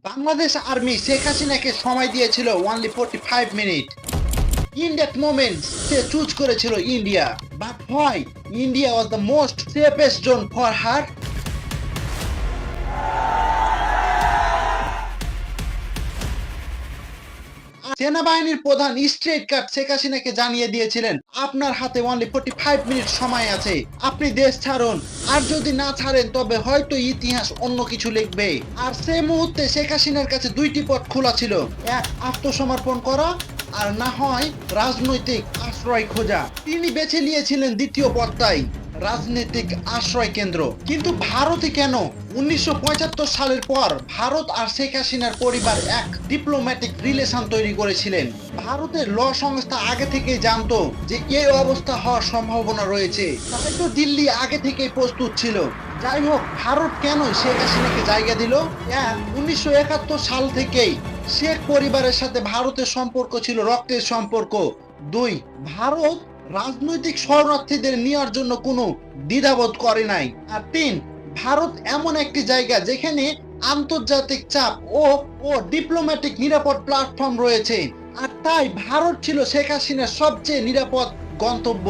Bangladesh army Sheikh হাসিনাকে সময় দিয়েছিল only 45 মিনিট। ইন দ্যাট মোমেন্ট সে চুজ করেছিল India. But why India was the most safest zone for her? সেনাবাহিনীর প্রধান স্ট্রেট কাট শেখ হাসিনাকে জানিয়ে দিয়েছিলেন, আপনার হাতে অনলি 45 মিনিট সময় আছে, আপনি দেশ ছাড়ুন, আর যদি না ছাড়েন তবে হয়তো ইতিহাস অন্য কিছু লিখবে। আর সেই মুহূর্তে শেখ হাসিনার কাছে দুইটি পথ খোলা ছিল, এক আত্মসমর্পণ করা, আর না হয় রাজনৈতিক আশ্রয় খোঁজা। তিনি বেছে নিয়েছিলেন দ্বিতীয় পথটাই, রাজনৈতিক আশ্রয় কেন্দ্র। কিন্তু ভারতে কেন? 1975 সালের পর ভারত আর শেখ হাসিনার পরিবার এক ডিপ্লোম্যাটিক রিলেশন তৈরি করেছিলেন। ভারতের ল সংস্থা আগে থেকেই জানতো যে এই অবস্থা হওয়ার সম্ভাবনা রয়েছে, তাই তো দিল্লি আগে থেকেই প্রস্তুত ছিল। যাই হোক, ভারত কেন শেখ হাসিনাকে জায়গা দিল? 1971 সাল থেকেই শেখ পরিবারের সাথে ভারতের সম্পর্ক ছিল রক্তের সম্পর্ক। 2, ভারত রাজনৈতিক শরণার্থীদের নেওয়ার জন্য কোনো দ্বিধাবোধ করে নাই। আর 3, ভারত এমন একটি জায়গা যেখানে আন্তর্জাতিক চাপ ও ডিপ্লোম্যাটিক নিরাপদ প্ল্যাটফর্ম রয়েছে। আর তাই ভারত ছিল শেখ হাসিনার সবচেয়ে নিরাপদ গন্তব্য।